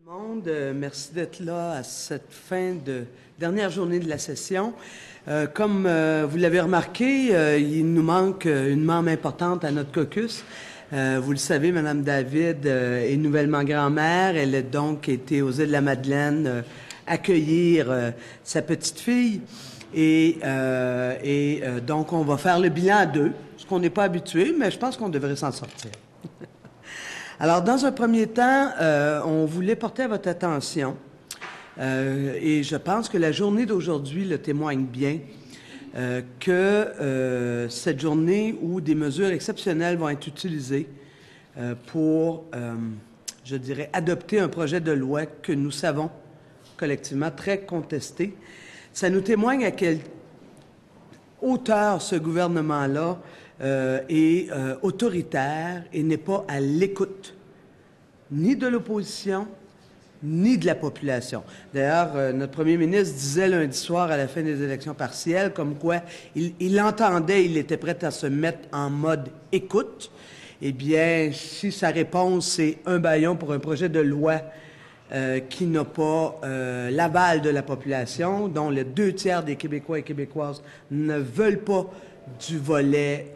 Monde, merci d'être là à cette dernière journée de la session. Comme vous l'avez remarqué, il nous manque une membre importante à notre caucus. Vous le savez, Mme David est nouvellement grand-mère. Elle a donc été aux Îles-de-la-Madeleine accueillir sa petite-fille. Et donc, on va faire le bilan à deux, ce qu'on n'est pas habitué, mais je pense qu'on devrait s'en sortir. Alors, dans un premier temps, on voulait porter à votre attention, et je pense que la journée d'aujourd'hui le témoigne bien, que cette journée où des mesures exceptionnelles vont être utilisées pour, je dirais, adopter un projet de loi que nous savons collectivement très contesté, ça nous témoigne à quelle hauteur ce gouvernement-là est autoritaire et n'est pas à l'écoute ni de l'opposition, ni de la population. D'ailleurs, notre premier ministre disait lundi soir à la fin des élections partielles comme quoi il entendait, il était prêt à se mettre en mode écoute. Eh bien, si sa réponse c'est un bâillon pour un projet de loi qui n'a pas l'aval de la population, dont les 2/3 des Québécois et Québécoises ne veulent pas du volet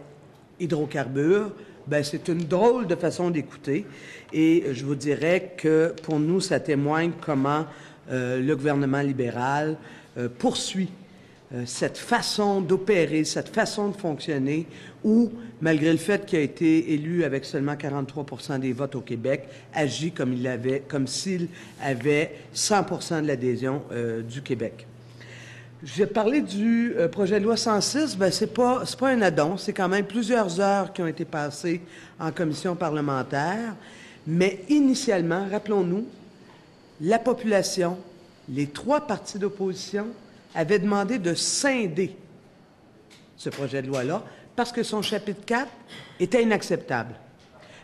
hydrocarbures, bien, c'est une drôle de façon d'écouter. Et je vous dirais que pour nous, ça témoigne comment le gouvernement libéral poursuit cette façon d'opérer, cette façon de fonctionner, où, malgré le fait qu'il a été élu avec seulement 43% des votes au Québec, agit comme s'il avait 100% de l'adhésion du Québec. J'ai parlé du projet de loi 106. Bien, c'est pas un addon. C'est quand même plusieurs heures qui ont été passées en commission parlementaire. Mais initialement, rappelons-nous, la population, les 3 partis d'opposition avaient demandé de scinder ce projet de loi-là parce que son chapitre 4 était inacceptable.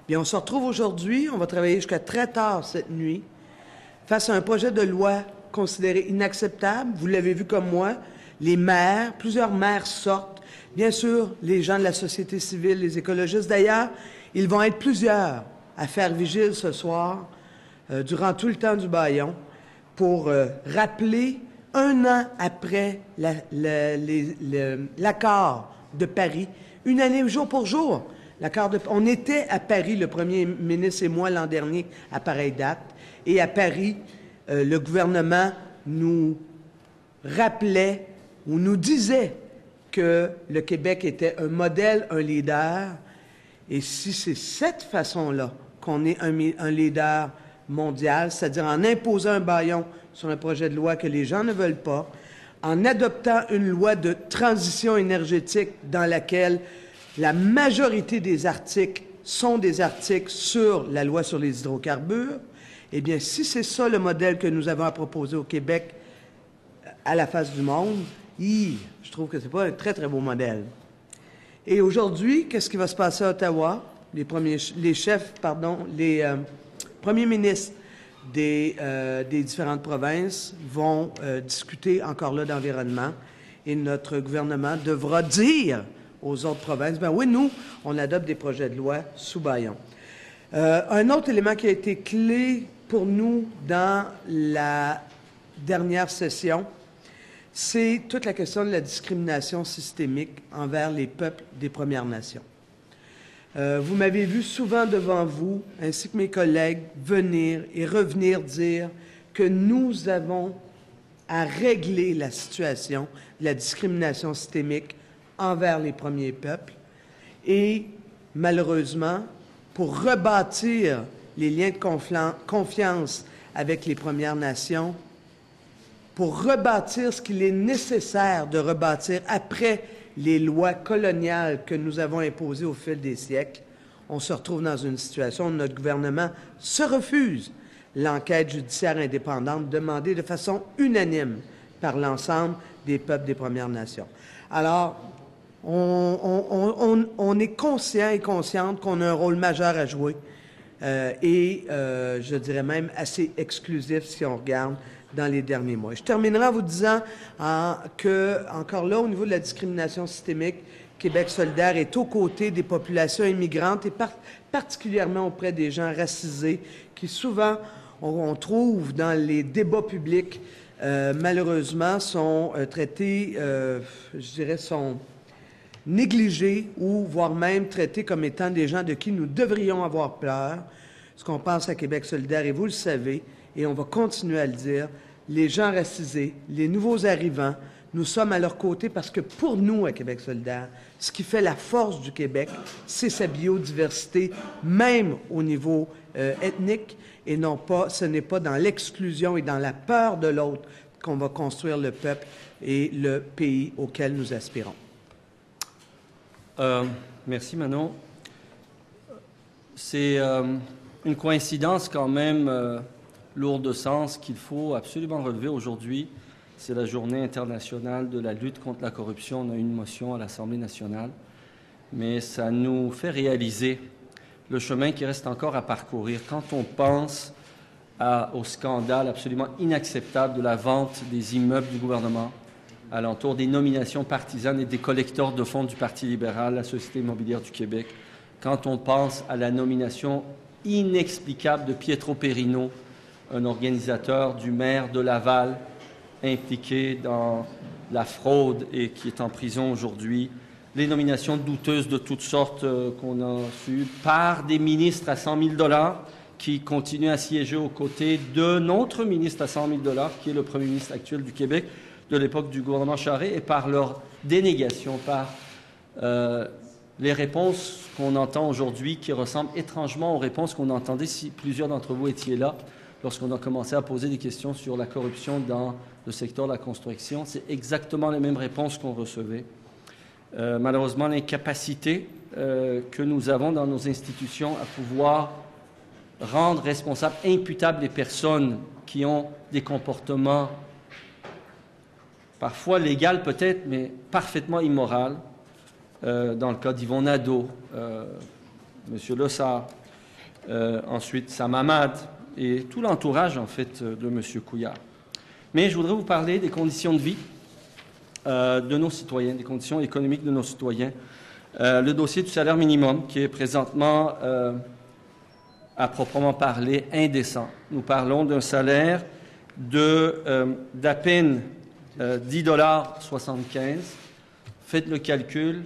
Bien, on se retrouve aujourd'hui, on va travailler jusqu'à très tard cette nuit, face à un projet de loi considéré inacceptable. Vous l'avez vu comme moi, les maires, plusieurs maires sortent. Bien sûr, les gens de la société civile, les écologistes. D'ailleurs, ils vont être plusieurs à faire vigile ce soir, durant tout le temps du bâillon, pour rappeler, un an après l'accord de Paris, une année jour pour jour, on était à Paris, le premier ministre et moi, l'an dernier, à pareille date, et à Paris, le gouvernement nous rappelait ou nous disait que le Québec était un modèle, un leader. Et si c'est cette façon-là qu'on est un leader mondial, c'est-à-dire en imposant un bâillon sur un projet de loi que les gens ne veulent pas, en adoptant une loi de transition énergétique dans laquelle la majorité des articles sont des articles sur la loi sur les hydrocarbures, eh bien, si c'est ça le modèle que nous avons à proposer au Québec à la face du monde, je trouve que ce n'est pas un très, très beau modèle. Et aujourd'hui, qu'est-ce qui va se passer à Ottawa? Les premiers ministres des différentes provinces vont discuter encore là d'environnement et notre gouvernement devra dire aux autres provinces, bien oui, nous, on adopte des projets de loi sous bâillon. Un autre élément qui a été clé pour nous dans la dernière session, c'est toute la question de la discrimination systémique envers les peuples des Premières Nations. Vous m'avez vu souvent devant vous, ainsi que mes collègues, venir et revenir dire que nous avons à régler la situation de la discrimination systémique envers les premiers peuples et, malheureusement, pour rebâtir les liens de confiance avec les Premières Nations, pour rebâtir ce qu'il est nécessaire de rebâtir après les lois coloniales que nous avons imposées au fil des siècles, on se retrouve dans une situation où notre gouvernement se refuse l'enquête judiciaire indépendante demandée de façon unanime par l'ensemble des peuples des Premières Nations. Alors, on est conscient et consciente qu'on a un rôle majeur à jouer je dirais même assez exclusif si on regarde dans les derniers mois. Je terminerai en vous disant que, encore là, au niveau de la discrimination systémique, Québec solidaire est aux côtés des populations immigrantes et particulièrement auprès des gens racisés qui souvent on trouve dans les débats publics, malheureusement, sont traités, je dirais, sont négligés ou voire même traités comme étant des gens de qui nous devrions avoir peur. Ce qu'on pense à Québec solidaire, et vous le savez, et on va continuer à le dire, les gens racisés, les nouveaux arrivants, nous sommes à leur côté parce que pour nous, à Québec solidaire, ce qui fait la force du Québec, c'est sa biodiversité, même au niveau ethnique, et non pas, ce n'est pas dans l'exclusion et dans la peur de l'autre qu'on va construire le peuple et le pays auquel nous aspirons. Merci, Manon. C'est une coïncidence quand même lourde de sens qu'il faut absolument relever aujourd'hui. C'est la journée internationale de la lutte contre la corruption. On a eu une motion à l'Assemblée nationale, mais ça nous fait réaliser le chemin qui reste encore à parcourir. Quand on pense au scandale absolument inacceptable de la vente des immeubles du gouvernement, alentour des nominations partisanes et des collecteurs de fonds du Parti libéral, la Société immobilière du Québec, quand on pense à la nomination inexplicable de Pietro Perino, un organisateur du maire de Laval, impliqué dans la fraude et qui est en prison aujourd'hui, les nominations douteuses de toutes sortes qu'on a sues par des ministres à 100 000 $ qui continuent à siéger aux côtés de notre ministre à 100 000 $, qui est le premier ministre actuel du Québec, de l'époque du gouvernement Charest, et par leur dénégation, par les réponses qu'on entend aujourd'hui qui ressemblent étrangement aux réponses qu'on entendait si plusieurs d'entre vous étiez là lorsqu'on a commencé à poser des questions sur la corruption dans le secteur de la construction. C'est exactement les mêmes réponses qu'on recevait. Malheureusement, l'incapacité que nous avons dans nos institutions à pouvoir rendre responsables, imputables les personnes qui ont des comportements parfois légal peut-être, mais parfaitement immoral. Dans le cas d'Yvon Nadeau, M. Lessard, ensuite Sam Hamad et tout l'entourage, en fait, de M. Couillard. Mais je voudrais vous parler des conditions de vie de nos citoyens, des conditions économiques de nos citoyens. Le dossier du salaire minimum, qui est présentement, à proprement parler, indécent. Nous parlons d'un salaire d'à peine 10,75 $. Faites le calcul,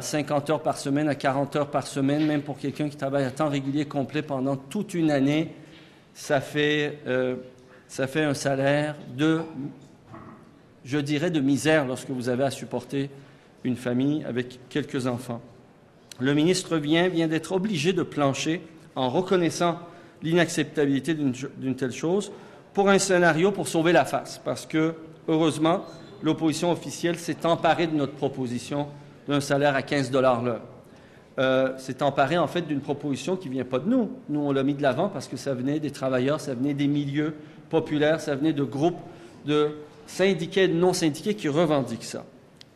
50 heures par semaine à 40 heures par semaine, même pour quelqu'un qui travaille à temps régulier complet pendant toute une année, ça fait un salaire je dirais, de misère lorsque vous avez à supporter une famille avec quelques enfants. Le ministre vient d'être obligé de plancher en reconnaissant l'inacceptabilité d'une telle chose pour un scénario pour sauver la face, parce que heureusement, l'opposition officielle s'est emparée de notre proposition d'un salaire à 15 $ l'heure. S'est emparée, en fait, d'une proposition qui ne vient pas de nous. Nous, on l'a mis de l'avant parce que ça venait des travailleurs, ça venait des milieux populaires, ça venait de groupes de syndiqués et de non-syndiqués qui revendiquent ça.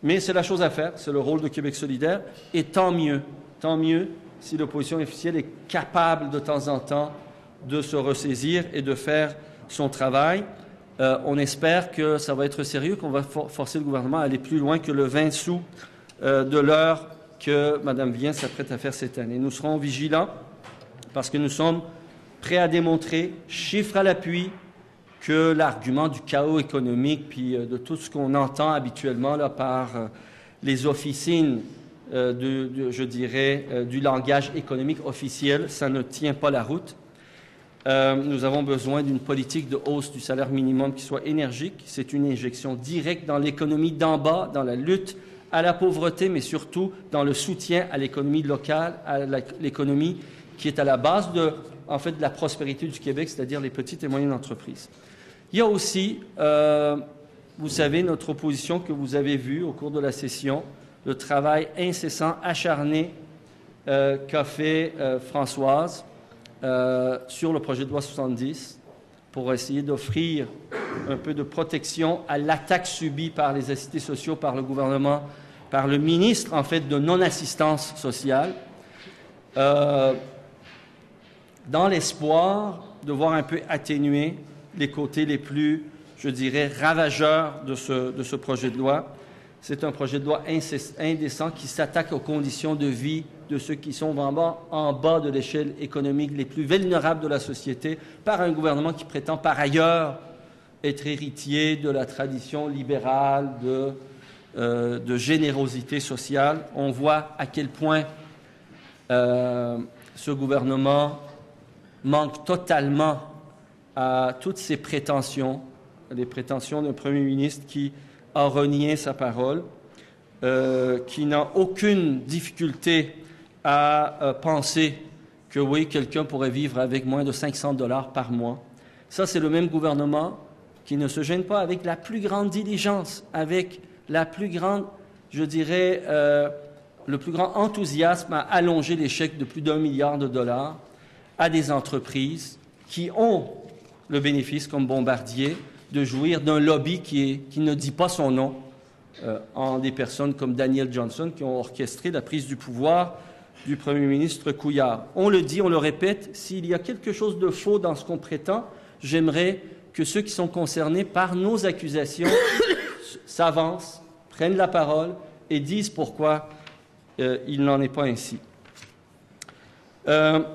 Mais c'est la chose à faire, c'est le rôle de Québec solidaire, et tant mieux si l'opposition officielle est capable de temps en temps de se ressaisir et de faire son travail. On espère que ça va être sérieux, qu'on va forcer le gouvernement à aller plus loin que le 20 sous de l'heure que Mme Viens s'apprête à faire cette année. Nous serons vigilants parce que nous sommes prêts à démontrer, chiffres à l'appui, que l'argument du chaos économique puis de tout ce qu'on entend habituellement là, par les officines je dirais, du langage économique officiel, ça ne tient pas la route. Nous avons besoin d'une politique de hausse du salaire minimum qui soit énergique. C'est une injection directe dans l'économie d'en bas, dans la lutte à la pauvreté, mais surtout dans le soutien à l'économie locale, à l'économie qui est à la base de la prospérité du Québec, c'est-à-dire les petites et moyennes entreprises. Il y a aussi, vous savez, notre opposition que vous avez vue au cours de la session, le travail incessant, acharné qu'a fait Françoise sur le projet de loi 70 pour essayer d'offrir un peu de protection à l'attaque subie par les assistés sociaux, par le gouvernement, par le ministre, en fait, de non-assistance sociale, dans l'espoir de voir un peu atténuer les côtés les plus, je dirais, ravageurs de ce projet de loi. C'est un projet de loi indécent qui s'attaque aux conditions de vie de ceux qui sont vraiment en bas de l'échelle économique, les plus vulnérables de la société, par un gouvernement qui prétend par ailleurs être héritier de la tradition libérale de générosité sociale. On voit à quel point ce gouvernement manque totalement à toutes ses prétentions, les prétentions d'un premier ministre qui a renié sa parole, qui n'a aucune difficulté à penser que oui, quelqu'un pourrait vivre avec moins de 500 $ par mois. Ça, c'est le même gouvernement qui ne se gêne pas avec la plus grande diligence, avec la plus grande, je dirais, le plus grand enthousiasme à allonger les chèques de plus d'1 milliard de dollars à des entreprises qui ont le bénéfice, comme Bombardier, de jouir d'un lobby qui ne dit pas son nom, en des personnes comme Daniel Johnson qui ont orchestré la prise du pouvoir du premier ministre Couillard. On le dit, on le répète, s'il y a quelque chose de faux dans ce qu'on prétend, j'aimerais que ceux qui sont concernés par nos accusations s'avancent, prennent la parole et disent pourquoi il n'en est pas ainsi. Qu'on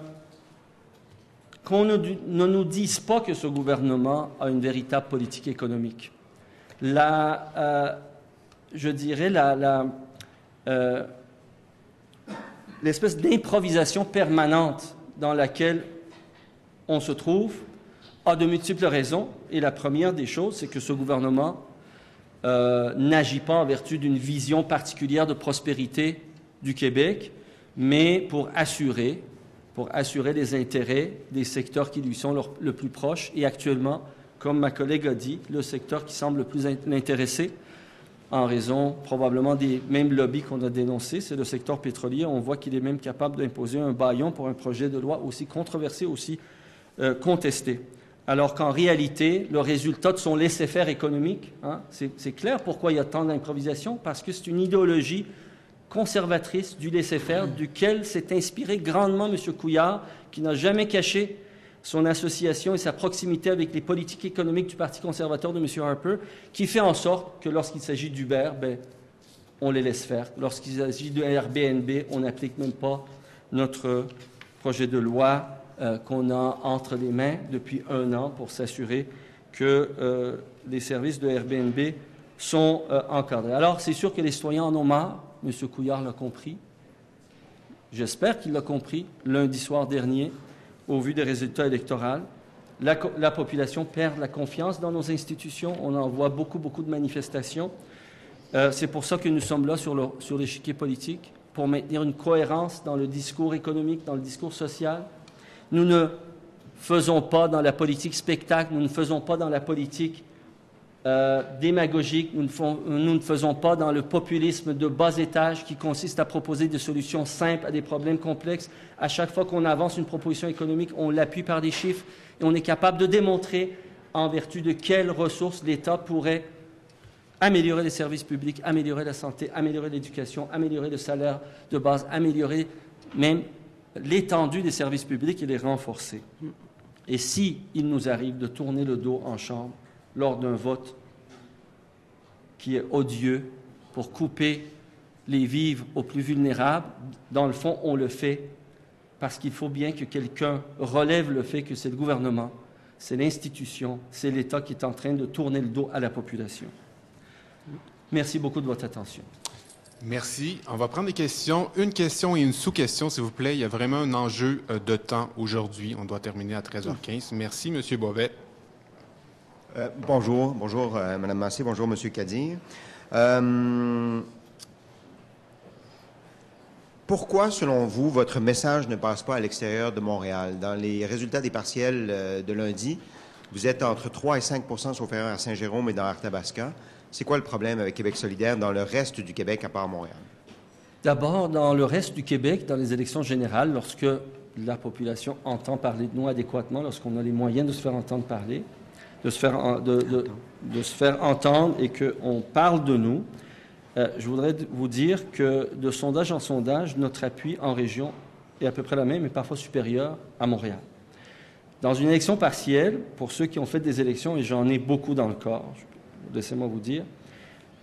ne nous dise pas que ce gouvernement a une véritable politique économique. Je dirais l'espèce d'improvisation permanente dans laquelle on se trouve a de multiples raisons. Et la première des choses, c'est que ce gouvernement n'agit pas en vertu d'une vision particulière de prospérité du Québec, mais pour assurer les intérêts des secteurs qui lui sont le plus proches. Et actuellement, comme ma collègue a dit, le secteur qui semble le plus l'intéressé, en raison probablement des mêmes lobbies qu'on a dénoncés, c'est le secteur pétrolier. On voit qu'il est même capable d'imposer un bâillon pour un projet de loi aussi controversé, aussi contesté. Alors qu'en réalité, le résultat de son laisser-faire économique, c'est clair pourquoi il y a tant d'improvisation, parce que c'est une idéologie conservatrice du laisser-faire, duquel s'est inspiré grandement M. Couillard, qui n'a jamais caché son association et sa proximité avec les politiques économiques du Parti conservateur de M. Harper, qui fait en sorte que lorsqu'il s'agit d'Uber, on les laisse faire. Lorsqu'il s'agit de Airbnb, on n'applique même pas notre projet de loi qu'on a entre les mains depuis 1 an pour s'assurer que les services de Airbnb sont encadrés. Alors, c'est sûr que les citoyens en ont marre. M. Couillard l'a compris. J'espère qu'il l'a compris lundi soir dernier, au vu des résultats électoraux. La population perd la confiance dans nos institutions. On en voit beaucoup de manifestations. C'est pour ça que nous sommes là sur l'échiquier politique, pour maintenir une cohérence dans le discours économique, dans le discours social. Nous ne faisons pas dans la politique spectacle, nous ne faisons pas dans la politique démagogique, nous ne faisons pas dans le populisme de bas étage qui consiste à proposer des solutions simples à des problèmes complexes. À chaque fois qu'on avance une proposition économique, on l'appuie par des chiffres et on est capable de démontrer en vertu de quelles ressources l'État pourrait améliorer les services publics, améliorer la santé, améliorer l'éducation, améliorer le salaire de base, améliorer même l'étendue des services publics et les renforcer. Et si il nous arrive de tourner le dos en chambre lors d'un vote qui est odieux pour couper les vivres aux plus vulnérables, dans le fond, on le fait parce qu'il faut bien que quelqu'un relève le fait que c'est le gouvernement, c'est l'institution, c'est l'État qui est en train de tourner le dos à la population. Merci beaucoup de votre attention. Merci. On va prendre des questions. Une question et une sous-question, s'il vous plaît. Il y a vraiment un enjeu de temps aujourd'hui. On doit terminer à 13h15. Merci, M. Bovet. Bonjour, Mme Massé, bonjour, M. Kadir. Pourquoi, selon vous, votre message ne passe pas à l'extérieur de Montréal? Dans les résultats des partiels de lundi, vous êtes entre 3 et 5 sauf erreur à Saint-Jérôme et dans Arthabasca. C'est quoi le problème avec Québec solidaire dans le reste du Québec à part Montréal? D'abord, dans le reste du Québec, dans les élections générales, lorsque la population entend parler de nous adéquatement, lorsqu'on a les moyens de se faire entendre parler, de se faire entendre et qu'on parle de nous, je voudrais vous dire que de sondage en sondage, notre appui en région est à peu près la même, mais parfois supérieur à Montréal. Dans une élection partielle, pour ceux qui ont fait des élections, et j'en ai beaucoup dans le corps, laissez-moi vous dire,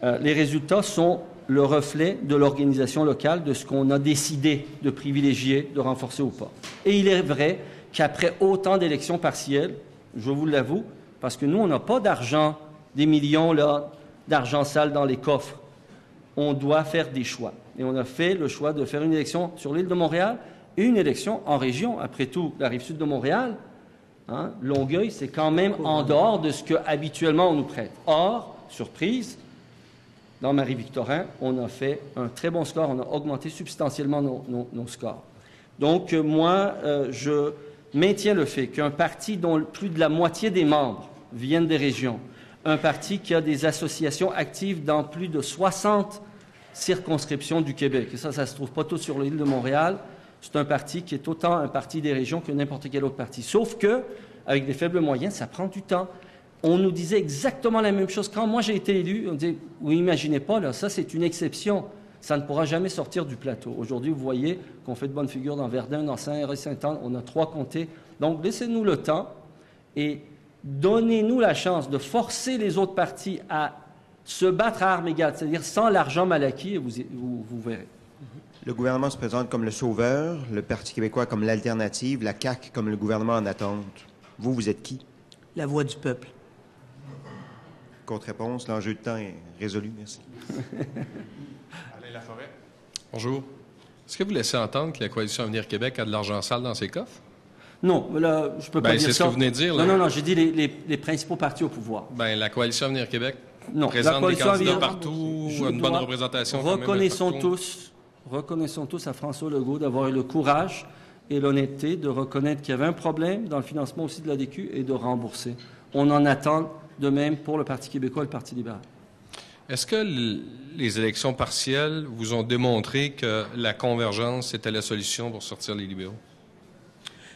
les résultats sont le reflet de l'organisation locale, de ce qu'on a décidé de privilégier, de renforcer ou pas. Et il est vrai qu'après autant d'élections partielles, je vous l'avoue, parce que nous, on n'a pas d'argent, des millions là, d'argent sale dans les coffres. On doit faire des choix. Et on a fait le choix de faire une élection sur l'île de Montréal et une élection en région. Après tout, la Rive-Sud de Montréal, Longueuil, c'est quand même en dehors de ce qu'habituellement on nous prête. Or, surprise, dans Marie-Victorin, on a fait un très bon score. On a augmenté substantiellement nos scores. Donc, moi, je maintiens le fait qu'un parti dont plus de la moitié des membres viennent des régions, un parti qui a des associations actives dans plus de 60 circonscriptions du Québec, et ça ne se trouve pas tout sur l'île de Montréal, c'est un parti qui est autant un parti des régions que n'importe quel autre parti. Sauf que, avec des faibles moyens, ça prend du temps. On nous disait exactement la même chose. Quand moi j'ai été élu, on disait, vous imaginez pas, là, ça c'est une exception. Ça ne pourra jamais sortir du plateau. Aujourd'hui, vous voyez qu'on fait de bonnes figures dans Verdun, dans Saint-Henri, Sainte-Anne. On a 3 comtés. Donc, laissez-nous le temps et donnez-nous la chance de forcer les autres partis à se battre à armes égales, c'est-à-dire sans l'argent mal acquis, et vous verrez. Le gouvernement se présente comme le sauveur, le Parti québécois comme l'alternative, la CAQ comme le gouvernement en attente. Vous êtes qui? La voix du peuple. Contre-réponse, l'enjeu de temps est résolu. Merci. Alain Laforêt. Bonjour. Est-ce que vous laissez entendre que la Coalition Avenir Québec a de l'argent sale dans ses coffres? Non, là, je peux pas dire ça. C'est ce que vous venez de dire, là. Non, j'ai dit les principaux partis au pouvoir. Bien, la Coalition Avenir Québec non, présente des candidats partout, une bonne représentation. Reconnaissons tous à François Legault d'avoir eu le courage et l'honnêteté de reconnaître qu'il y avait un problème dans le financement aussi de l'ADQ et de rembourser. On en attend de même pour le Parti québécois et le Parti libéral. Est-ce que les élections partielles vous ont démontré que la convergence était la solution pour sortir les libéraux?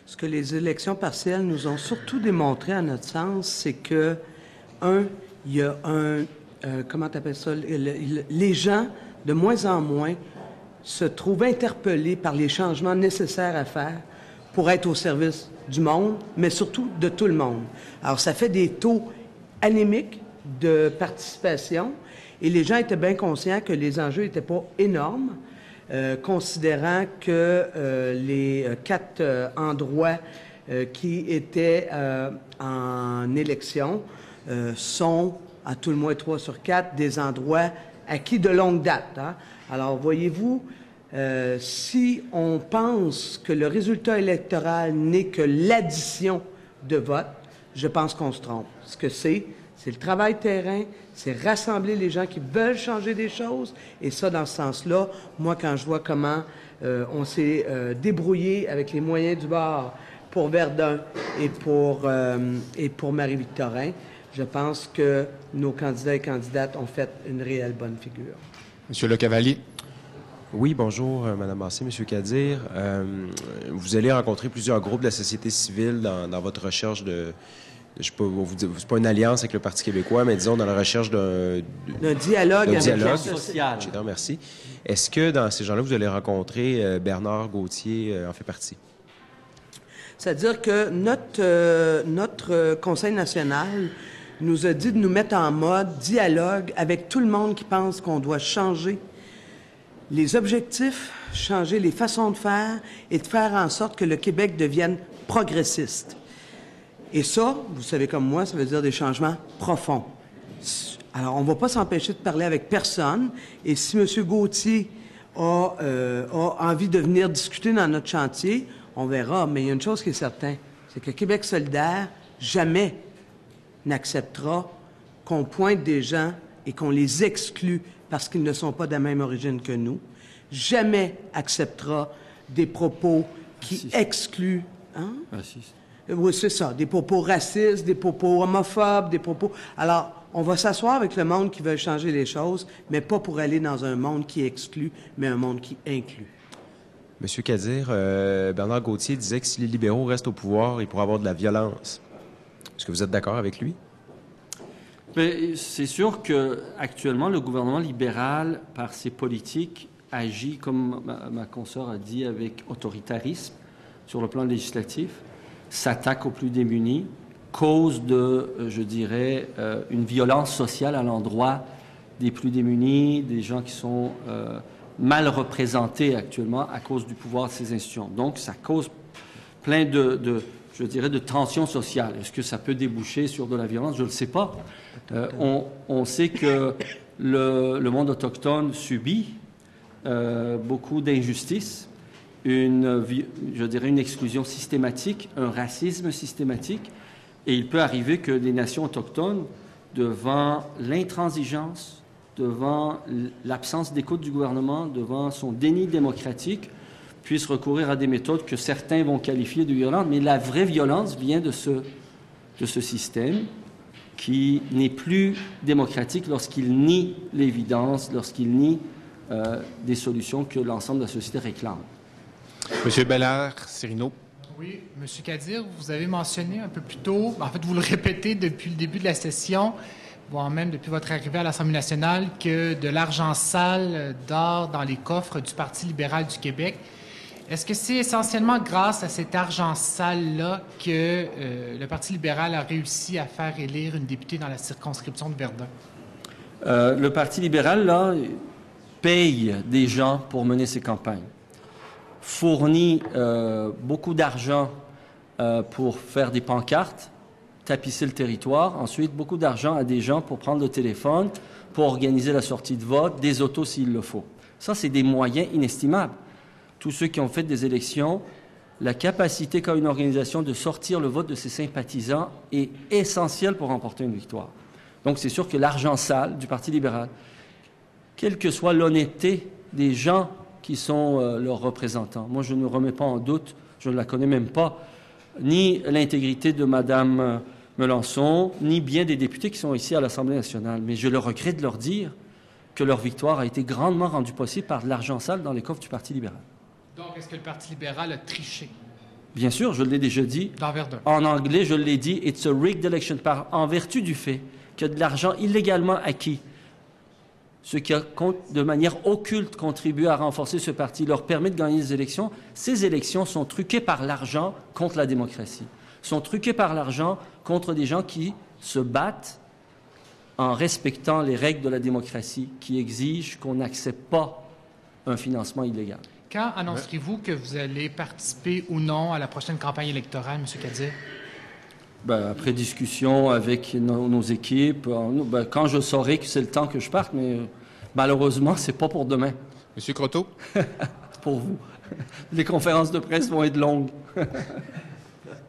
Ce que les élections partielles nous ont surtout démontré, à notre sens, c'est que, il y a comment tu appelles ça? Les gens, de moins en moins, se trouvent interpellés par les changements nécessaires à faire pour être au service du monde, mais surtout de tout le monde. Alors, ça fait des taux anémiques de participation et les gens étaient bien conscients que les enjeux n'étaient pas énormes, considérant que les 4 endroits qui étaient en élection sont, à tout le moins 3 sur 4, des endroits acquis de longue date. Hein? Alors, voyez-vous, si on pense que le résultat électoral n'est que l'addition de votes, je pense qu'on se trompe. Ce que c'est le travail terrain, c'est rassembler les gens qui veulent changer des choses. Et ça, dans ce sens-là, moi, quand je vois comment on s'est débrouillé avec les moyens du bord pour Verdun et pour Marie-Victorin, je pense que nos candidats et candidates ont fait une réelle bonne figure. Monsieur Le Cavalier. Oui, bonjour, Mme Massé, M. Kadir. Vous allez rencontrer plusieurs groupes de la société civile dans votre recherche de... Je peux vous dire, c'est pas une alliance avec le Parti québécois, mais disons dans la recherche d'un dialogue avec dialogue social. Je te remercie. Est-ce que dans ces gens-là, vous allez rencontrer Bernard Gauthier en fait partie? C'est-à-dire que notre Conseil national nous a dit de nous mettre en mode dialogue avec tout le monde qui pense qu'on doit changer les objectifs, changer les façons de faire et de faire en sorte que le Québec devienne progressiste. Et ça, vous savez comme moi, ça veut dire des changements profonds. Alors, on ne va pas s'empêcher de parler avec personne. Et si M. Gauthier a envie de venir discuter dans notre chantier, on verra. Mais il y a une chose qui est certaine, c'est que Québec solidaire jamais n'acceptera qu'on pointe des gens et qu'on les exclue parce qu'ils ne sont pas de la même origine que nous. Jamais acceptera des propos qui excluent... Hein? Oui, c'est ça. Des propos racistes, des propos homophobes, des propos... Alors, on va s'asseoir avec le monde qui veut changer les choses, mais pas pour aller dans un monde qui exclut, mais un monde qui inclut. Monsieur Kadir, Bernard Gauthier disait que si les libéraux restent au pouvoir, il pourrait avoir de la violence. Est-ce que vous êtes d'accord avec lui? C'est sûr qu'actuellement, le gouvernement libéral, par ses politiques, agit, comme ma consoeur a dit, avec autoritarisme sur le plan législatif, s'attaque aux plus démunis, cause de, je dirais, une violence sociale à l'endroit des plus démunis, des gens qui sont mal représentés actuellement à cause du pouvoir de ces institutions. Donc, ça cause plein je dirais, de tensions sociales. Est-ce que ça peut déboucher sur de la violence? Je ne le sais pas. On sait que le monde autochtone subit beaucoup d'injustices, je dirais une exclusion systématique, un racisme systématique, et il peut arriver que les nations autochtones, devant l'intransigeance, devant l'absence d'écoute du gouvernement, devant son déni démocratique, puissent recourir à des méthodes que certains vont qualifier de violentes, mais la vraie violence vient de ce système qui n'est plus démocratique lorsqu'il nie l'évidence, lorsqu'il nie des solutions que l'ensemble de la société réclame. Monsieur Bellard-Cirino. Oui, M. Kadir, vous avez mentionné un peu plus tôt, en fait, vous le répétez depuis le début de la session, voire même depuis votre arrivée à l'Assemblée nationale, que de l'argent sale dort dans les coffres du Parti libéral du Québec. Est-ce que c'est essentiellement grâce à cet argent sale-là que le Parti libéral a réussi à faire élire une députée dans la circonscription de Verdun? Le Parti libéral, là, paye des gens pour mener ses campagnes, fournit beaucoup d'argent pour faire des pancartes, tapisser le territoire, ensuite beaucoup d'argent à des gens pour prendre le téléphone, pour organiser la sortie de vote, des autos s'il le faut. Ça, c'est des moyens inestimables. Tous ceux qui ont fait des élections, la capacité qu'a une organisation de sortir le vote de ses sympathisants est essentielle pour remporter une victoire. Donc, c'est sûr que l'argent sale du Parti libéral, quelle que soit l'honnêteté des gens qui sont leurs représentants, moi, je ne remets pas en doute, je ne la connais même pas, ni l'intégrité de Mme Melançon, ni bien des députés qui sont ici à l'Assemblée nationale. Mais je le regrette de leur dire que leur victoire a été grandement rendue possible par de l'argent sale dans les coffres du Parti libéral. Donc, est-ce que le Parti libéral a triché? Bien sûr, je l'ai déjà dit. Dans Verdun. En anglais, je l'ai dit, it's a rigged election, en vertu du fait que de l'argent illégalement acquis, ce qui a de manière occulte contribué à renforcer ce parti, leur permet de gagner des élections. Ces élections sont truquées par l'argent contre la démocratie, sont truquées par l'argent contre des gens qui se battent en respectant les règles de la démocratie, qui exigent qu'on n'accepte pas un financement illégal. Quand annoncerez-vous que vous allez participer ou non à la prochaine campagne électorale, M. Kadir? Après discussion avec nos équipes, quand je saurai que c'est le temps que je parte, mais malheureusement, c'est pas pour demain. Monsieur Croteau? Pour vous. Les conférences de presse vont être longues.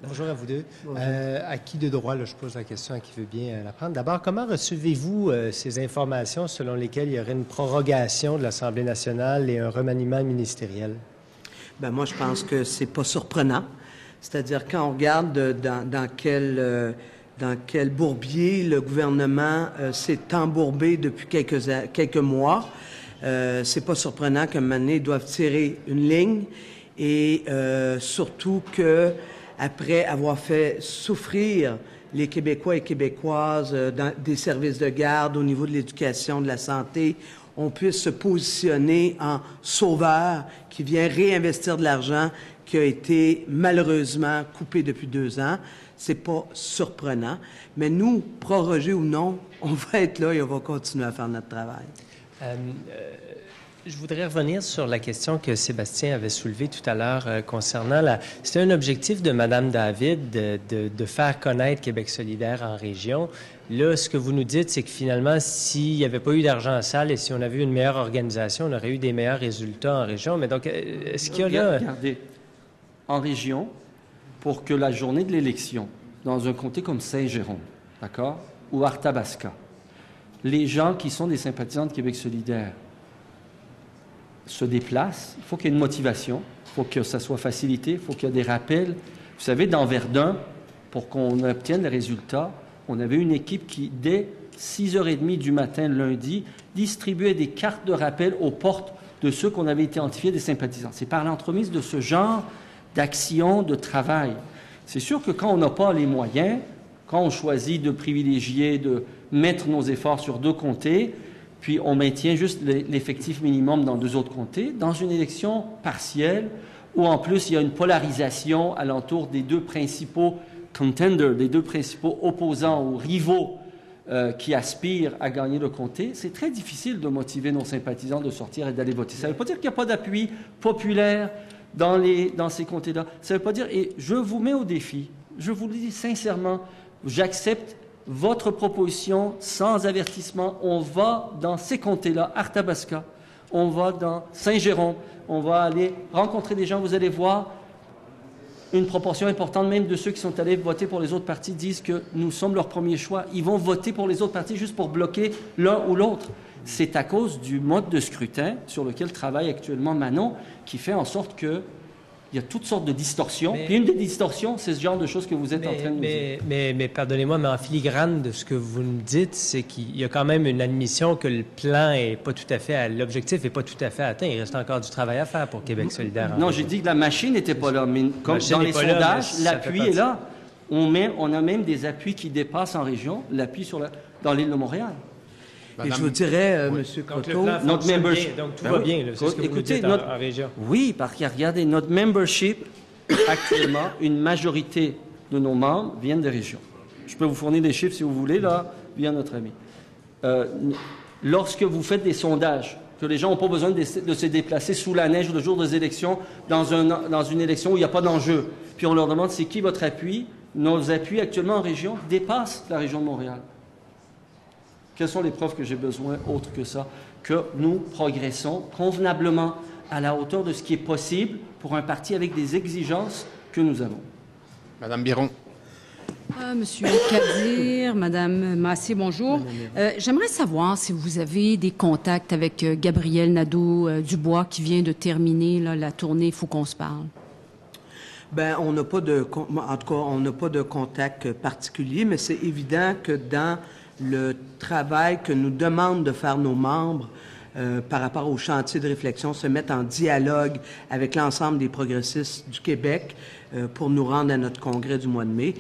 Bonjour à vous deux. À qui de droit, là, je pose la question, à qui veut bien la prendre. D'abord, comment recevez-vous ces informations selon lesquelles il y aurait une prorogation de l'Assemblée nationale et un remaniement ministériel? Bien, moi, je pense que c'est pas surprenant. C'est-à-dire, quand on regarde dans quel bourbier le gouvernement s'est embourbé depuis quelques mois, c'est pas surprenant qu'à un moment donné, ils doivent tirer une ligne et surtout que après avoir fait souffrir les Québécois et Québécoises dans des services de garde au niveau de l'éducation, de la santé, on puisse se positionner en sauveur qui vient réinvestir de l'argent qui a été malheureusement coupé depuis 2 ans. C'est pas surprenant. Mais nous, prorogés ou non, on va être là et on va continuer à faire notre travail. Je voudrais revenir sur la question que Sébastien avait soulevée tout à l'heure concernant C'était un objectif de Mme David de faire connaître Québec solidaire en région. Là, ce que vous nous dites, c'est que finalement, s'il n'y avait pas eu d'argent sale et si on avait eu une meilleure organisation, on aurait eu des meilleurs résultats en région. Mais donc, est-ce qu'il y a là... Regardez, en région, pour que la journée de l'élection, dans un comté comme Saint-Jérôme, d'accord, ou Arthabasca, les gens qui sont des sympathisants de Québec solidaire se déplacent, il faut qu'il y ait une motivation, il faut que ça soit facilité, il faut qu'il y ait des rappels. Vous savez, dans Verdun, pour qu'on obtienne les résultats, on avait une équipe qui, dès 6h30 du matin, lundi, distribuait des cartes de rappel aux portes de ceux qu'on avait identifiés des sympathisants. C'est par l'entremise de ce genre d'action, de travail. C'est sûr que quand on n'a pas les moyens, quand on choisit de privilégier, de mettre nos efforts sur 2 comtés, puis on maintient juste l'effectif minimum dans 2 autres comtés, dans une élection partielle, où en plus il y a une polarisation alentour des 2 principaux contenders, des 2 principaux opposants ou rivaux qui aspirent à gagner le comté, c'est très difficile de motiver nos sympathisants de sortir et d'aller voter. Ça ne veut pas dire qu'il n'y a pas d'appui populaire dans ces comtés-là. Ça ne veut pas dire... Et je vous mets au défi, je vous le dis sincèrement, j'accepte votre proposition sans avertissement. On va dans ces comtés-là, Arthabasca, on va dans Saint-Jérôme, on va aller rencontrer des gens, vous allez voir, une proportion importante même de ceux qui sont allés voter pour les autres partis disent que nous sommes leur premier choix. Ils vont voter pour les autres partis juste pour bloquer l'un ou l'autre. C'est à cause du mode de scrutin sur lequel travaille actuellement Manon qui fait en sorte que il y a toutes sortes de distorsions. Puis une des distorsions, c'est ce genre de choses que vous êtes en train de nous dire. Mais pardonnez-moi, mais en filigrane de ce que vous nous dites, c'est qu'il y a quand même une admission que le plan est pas tout à fait, l'objectif n'est pas tout à fait atteint. Il reste encore du travail à faire pour Québec solidaire. Non, j'ai dit que la machine n'était pas là, mais comme dans les sondages, l'appui est là. On a même des appuis qui dépassent en région, l'appui dans l'île de Montréal. Et je vous dirais, M. Croteau, notre membership, donc tout va bien, c'est ce que vous dites en région. Oui, parce que regardez, notre membership, actuellement, une majorité de nos membres viennent des régions. Je peux vous fournir des chiffres si vous voulez, là, via notre ami. Lorsque vous faites des sondages, que les gens n'ont pas besoin de se déplacer sous la neige le jour des élections, dans une élection où il n'y a pas d'enjeu, puis on leur demande c'est qui votre appui, nos appuis actuellement en région dépassent la région de Montréal. Quelles sont les preuves que j'ai besoin, autres que ça, que nous progressons convenablement à la hauteur de ce qui est possible pour un parti avec des exigences que nous avons. Madame Biron. Monsieur Kadir, Madame Massé, bonjour. J'aimerais savoir si vous avez des contacts avec Gabriel Nadeau-Dubois qui vient de terminer là, la tournée Faut qu'on se parle. Ben, on n'a pas de contact particulier, mais c'est évident que dans le travail que nous demandent de faire nos membres par rapport au chantier de réflexion, se mettre en dialogue avec l'ensemble des progressistes du Québec pour nous rendre à notre congrès du mois de mai,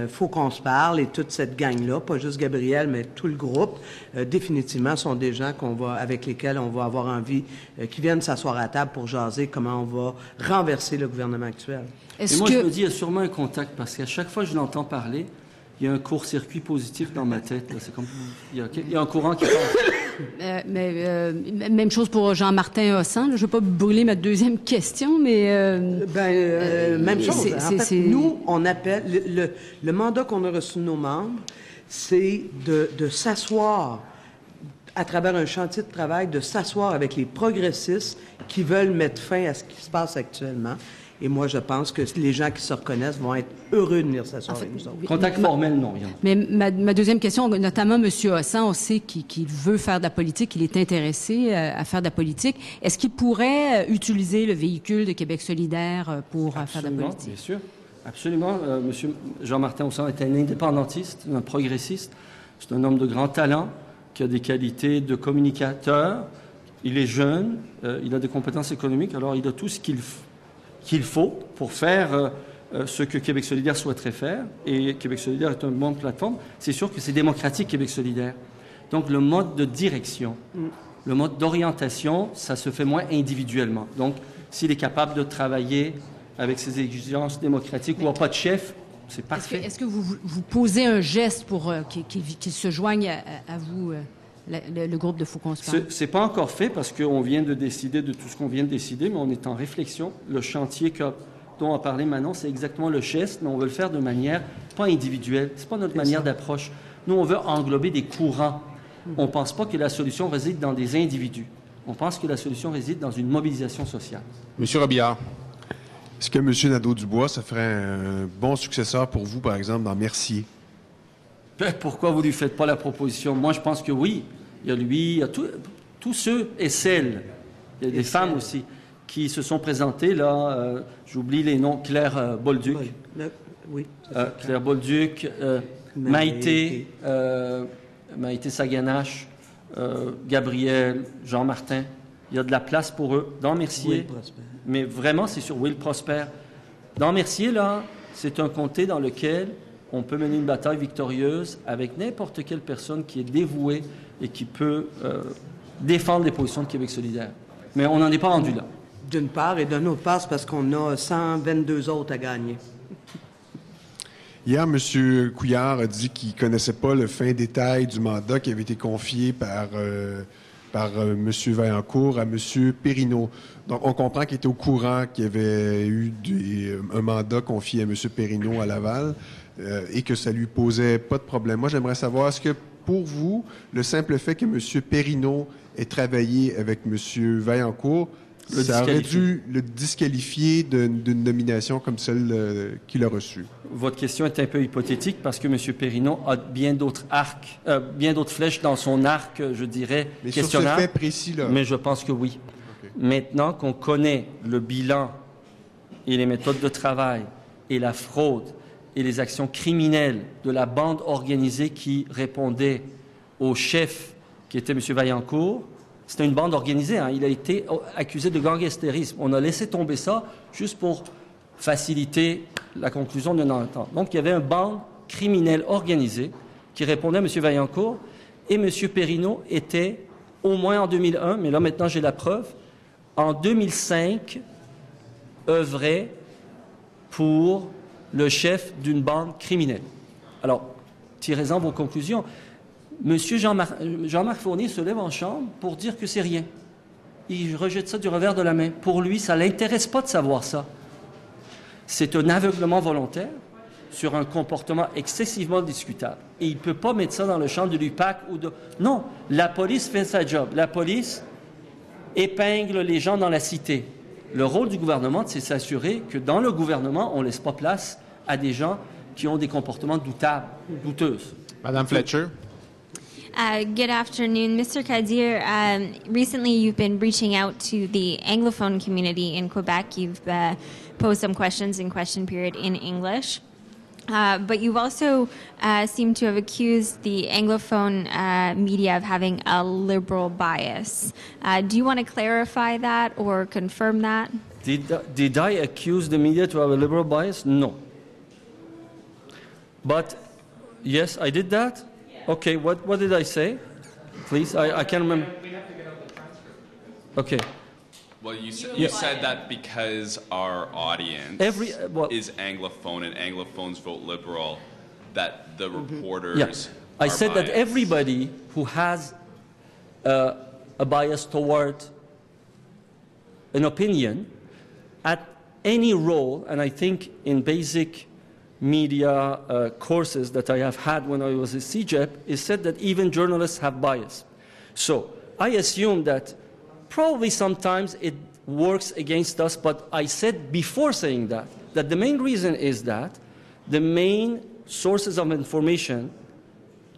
faut qu'on se parle et toute cette gang-là, pas juste Gabriel, mais tout le groupe, définitivement sont des gens avec lesquels on va avoir envie, qui viennent s'asseoir à table pour jaser comment on va renverser le gouvernement actuel. Et moi, je me dis, il y a sûrement un contact, parce qu'à chaque fois que je l'entends parler, il y a un court-circuit positif dans ma tête. Là. C'est comme il y a un courant qui passe. Même chose pour Jean-Martin Hossan. Je ne vais pas brûler ma deuxième question, mais... même chose. En fait, nous, on appelle... Le mandat qu'on a reçu de nos membres, c'est de s'asseoir, à travers un chantier de travail, de s'asseoir avec les progressistes qui veulent mettre fin à ce qui se passe actuellement. Et moi, je pense que les gens qui se reconnaissent vont être heureux de venir s'asseoir avec nous autres. Contact formel, non, rien. Mais ma deuxième question, notamment M. Hossan, on sait qu'il veut faire de la politique, qu'il est intéressé à faire de la politique. Est-ce qu'il pourrait utiliser le véhicule de Québec solidaire pour faire de la politique? Bien sûr. Absolument. M. Jean-Martin Hossan est un indépendantiste, un progressiste. C'est un homme de grand talent qui a des qualités de communicateur. Il est jeune, il a des compétences économiques, alors il a tout ce qu'il faut pour faire ce que Québec solidaire souhaiterait faire. Et Québec solidaire est une bonne plateforme. C'est sûr que c'est démocratique, Québec solidaire. Donc, le mode de direction, le mode d'orientation, ça se fait moins individuellement. Donc, s'il est capable de travailler avec ses exigences démocratiques ou pas de chef, c'est parfait. Est-ce que vous posez un geste pour qu'il se joigne à vous, le groupe de Faut qu'on se parle? C'est pas encore fait parce qu'on vient de décider de tout ce qu'on vient de décider, mais on est en réflexion. Le chantier dont a parlé Manon, c'est exactement le geste, mais on veut le faire de manière pas individuelle. C'est pas notre manière d'approche. Nous, on veut englober des courants. On pense pas que la solution réside dans des individus. On pense que la solution réside dans une mobilisation sociale. Monsieur Robillard. Est-ce que M. Nadeau-Dubois, ça ferait un bon successeur pour vous, par exemple, dans Mercier? Pourquoi vous ne lui faites pas la proposition? Moi, je pense que oui. Il y a lui, il y a tous ceux et celles, il y a des femmes aussi, qui se sont présentées, là, j'oublie les noms, Claire Bolduc. Oui. Claire Bolduc, Maïté Saganache, Gabriel, Jean-Martin. Il y a de la place pour eux dans Mercier. Mais vraiment, c'est sur Will Prosper. Dans Mercier, là, c'est un comté dans lequel on peut mener une bataille victorieuse avec n'importe quelle personne qui est dévouée et qui peut défendre les positions de Québec solidaire. Mais on n'en est pas rendu là. D'une part, et d'une autre part, c'est parce qu'on a 122 autres à gagner. Hier, M. Couillard a dit qu'il ne connaissait pas le fin détail du mandat qui avait été confié par M. Vaillancourt à M. Perrineau. Donc, on comprend qu'il était au courant qu'il y avait eu un mandat confié à M. Perrineau à Laval et que ça lui posait pas de problème. Moi, j'aimerais savoir, est-ce que pour vous, le simple fait que M. Perrineau ait travaillé avec M. Vaillancourt, ça aurait dû le disqualifier d'une nomination comme celle qu'il a reçue? Votre question est un peu hypothétique parce que M. Perrineau a bien d'autres flèches dans son arc, je dirais, mais questionnable. Sur ce fait précis-là. Mais je pense que oui. Okay. Maintenant qu'on connaît le bilan et les méthodes de travail et la fraude et les actions criminelles de la bande organisée qui répondait au chef qui était M. Vaillancourt, c'était une bande organisée. Hein. Il a été accusé de gangstérisme. On a laissé tomber ça juste pour faciliter la conclusion d'une entente. Donc, il y avait une bande criminelle organisée qui répondait à M. Vaillancourt et M. Perrineau était, au moins en 2001, mais là maintenant j'ai la preuve, en 2005, œuvrait pour le chef d'une bande criminelle. Alors, tirez-en vos conclusions. M. Jean-Marc Fournier se lève en chambre pour dire que c'est rien. Il rejette ça du revers de la main. Pour lui, ça ne l'intéresse pas de savoir ça. C'est un aveuglement volontaire sur un comportement excessivement discutable. Et il ne peut pas mettre ça dans le champ de l'UPAC ou de... Non, la police fait sa job. La police épingle les gens dans la cité. Le rôle du gouvernement, c'est s'assurer que dans le gouvernement, on ne laisse pas place à des gens qui ont des comportements douteux. Madame Fletcher. Good afternoon, Mr. Kadir. Recently, you've been reaching out to the Anglophone community in Quebec. You've posed some questions in question period in English. But you've also seemed to have accused the Anglophone media of having a liberal bias. Do you want to clarify that or confirm that? Did I accuse the media to have a liberal bias? No. But, yes, I did that? Okay, what did I say? Please, I can't remember. Okay. Well, you said that because our audience is Anglophone and Anglophones vote Liberal, that the reporters I said that everybody who has a bias toward an opinion at any role, and I think in basic media courses that I have had when I was at CJEP, is said that even journalists have bias. So I assume that probably sometimes it works against us, but I said before saying that the main reason is that the main sources of information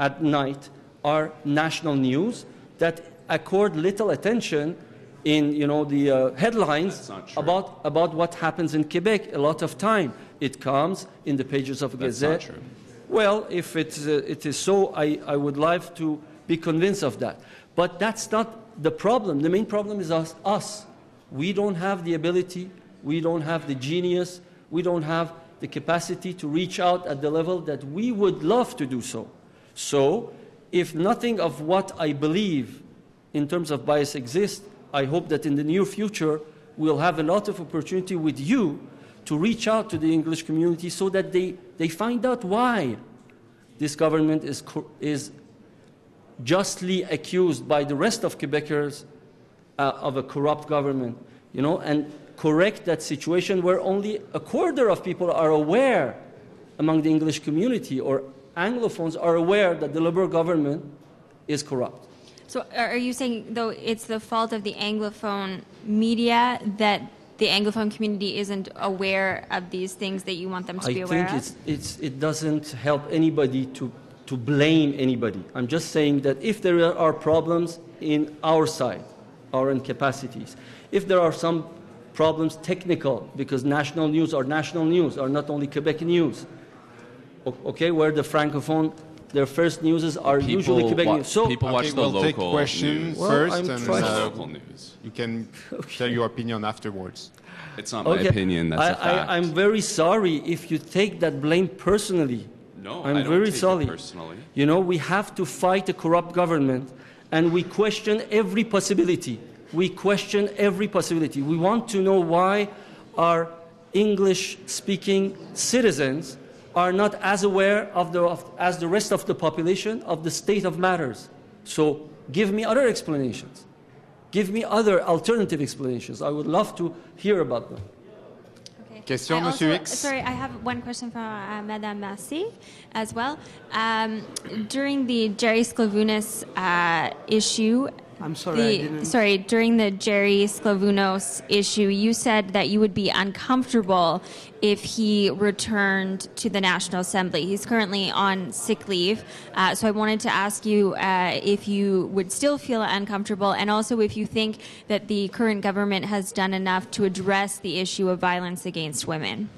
at night are national news that accord little attention in the headlines about what happens in Quebec. A lot of time it comes in the pages of Gazette. That's not true. Well, if it is so, I would like to be convinced of that. But that's not the problem. The main problem is us. We don't have the ability, we don't have the genius, we don't have the capacity to reach out at the level that we would love to do so. So, if nothing of what I believe in terms of bias exists, I hope that in the near future we'll have a lot of opportunity with you to reach out to the English community so that they find out why this government is justly accused by the rest of Quebecers of a corrupt government, and correct that situation where only a quarter of people are aware among the English community or Anglophones are aware that the Liberal government is corrupt. So are you saying, though, it's the fault of the Anglophone media that the Anglophone community isn't aware of these things that you want them to be aware of? I think it doesn't help anybody to blame anybody. I'm just saying that if there are problems in our side, our incapacities, if there are some problems technical, because national news are not only Quebec news, okay, where the Francophone, their first news are usually Quebec news. So people watch the we'll local take questions news. first, I'm and local news. you can tell your opinion afterwards. It's not my opinion, that's a fact. I'm very sorry if you take that blame personally. No, I'm I don't very take sorry. it personally. We have to fight a corrupt government, and we question every possibility. We want to know why our English-speaking citizens are not as aware as the rest of the population of the state of matters. So give me other explanations. Give me other alternative explanations. I would love to hear about them. Question, also, Monsieur X. Sorry, I have one question for Madame Massey as well. During the Jerry Sklavounos issue, I'm sorry, during the Jerry Sklavounos issue, you said that you would be uncomfortable if he returned to the National Assembly. He's currently on sick leave, so I wanted to ask you if you would still feel uncomfortable, and also if you think that the current government has done enough to address the issue of violence against women.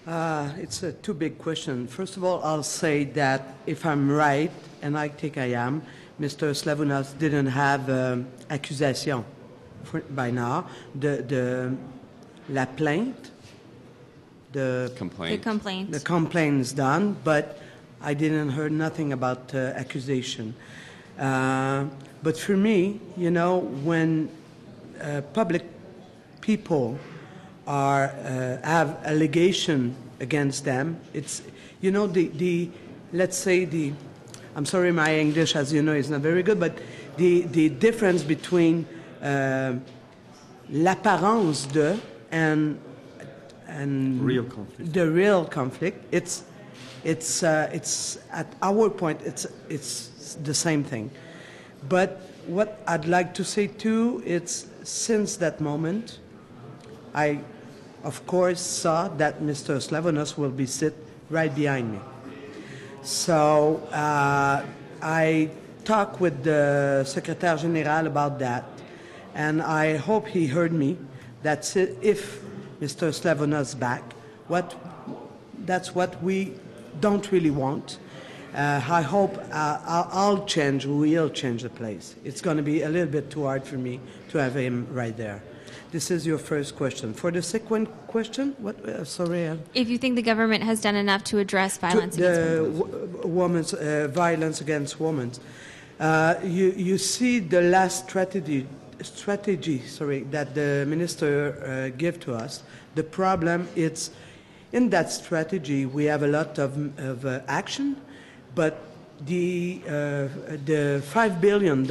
It's a too big question. First of all, I'll say that if I'm right, and I think I am, Mr. Sklavounos didn't have accusation by now. La plainte, the complaint is done, but I didn't hear nothing about accusation. But for me, you know, when public people have allegation against them, it's, you know, let's say I'm sorry, my English, as you know, is not very good, but the difference between l'apparence de and real conflict. The real conflict, it's at our point, it's the same thing. But what I'd like to say too, it's since that moment, I, of course, saw that Mr. Sklavounos will be sit right behind me. So I talked with the Secretary General about that, and I hope he heard me. That's it. If Mr. Sklavounos back, that's what we don't really want. I hope we'll change the place. It's going to be a little bit too hard for me to have him right there. This is your first question. For the second question, what? Sorry. If you think the government has done enough to address violence against women. Violence against women. You see the last strategy that the minister gave to us. The problem is in that strategy we have a lot of action, but the $5 billion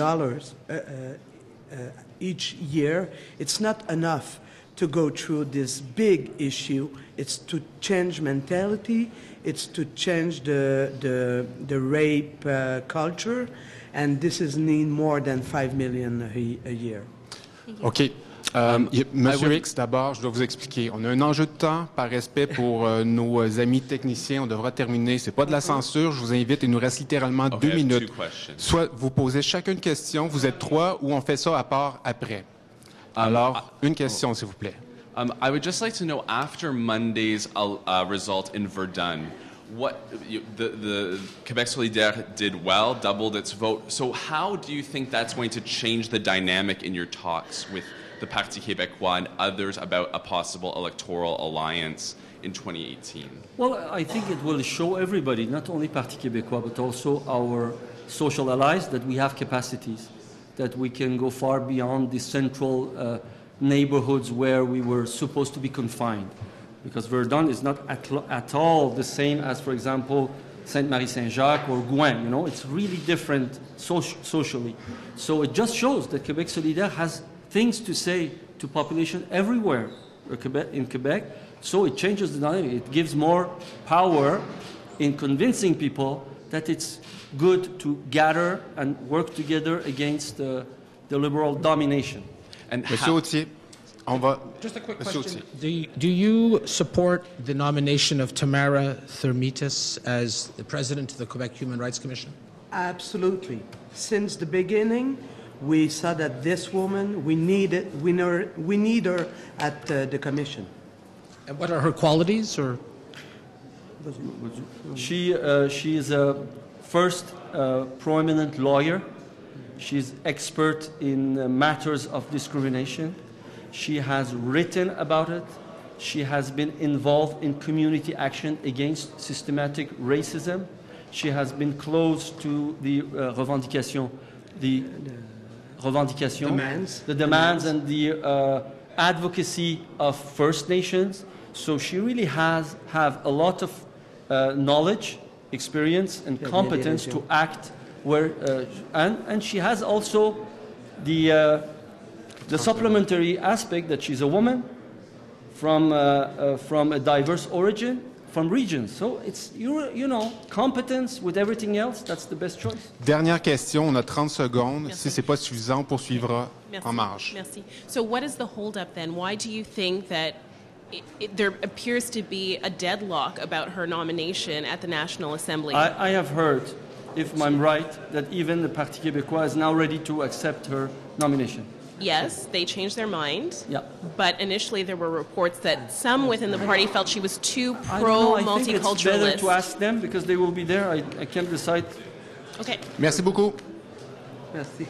each year, it's not enough to go through this big issue. It's to change mentality, it's to change the rape culture, and this is need more than $5 million a year. OK. Monsieur X, d'abord, je dois vous expliquer. On a un enjeu de temps par respect pour nos amis techniciens. On devra terminer. Ce n'est pas de la censure. Je vous invite. Il nous reste littéralement 2 minutes. Soit vous posez chacune question, vous êtes 3, ou on fait ça à part après. Alors, une question, s'il vous plaît. I would just like to know, after Monday's result in Verdun, the Quebec Solidaire did well, doubled its vote. So how do you think that's going to change the dynamic in your talks with the Parti Québécois and others about a possible electoral alliance in 2018? Well, I think it will show everybody, not only Parti Québécois, but also our social allies, that we have capacities, that we can go far beyond the central neighborhoods where we were supposed to be confined. Because Verdun is not at all the same as, for example, Sainte-Marie-Saint-Jacques or Gouin. You know, it's really different socially. So it just shows that Québec Solidaire has things to say to population everywhere in Quebec. So it changes the dynamic. It gives more power in convincing people that it's good to gather and work together against the liberal domination. And Monsieur Autier, on va... Just a quick question. Do you support the nomination of Tamara Thermitis as the president of the Quebec Human Rights Commission? Absolutely. Since the beginning, we saw that this woman, we need her at the commission. And what are her qualities, or? She is a first prominent lawyer. She's expert in matters of discrimination. She has written about it. She has been involved in community action against systematic racism. She has been close to the demands and the advocacy of First Nations. So she really have a lot of knowledge, experience, and competence to act where, and she has also the supplementary aspect that she's a woman from a diverse origin, from regions. So it's, you know, competence with everything else, that's the best choice. Dernière question, on a 30 secondes. Si ce n'est pas suffisant, on poursuivra en marge. Merci. So what is the holdup then? Why do you think that there appears to be a deadlock about her nomination at the National Assembly? I have heard, if I'm right, that even the Parti québécois is now ready to accept her nomination. Yes, they changed their mind. Yeah. But initially there were reports that some within the party felt she was too I think it's better to ask them because they will be there. I can't decide. Okay. Merci beaucoup. Merci.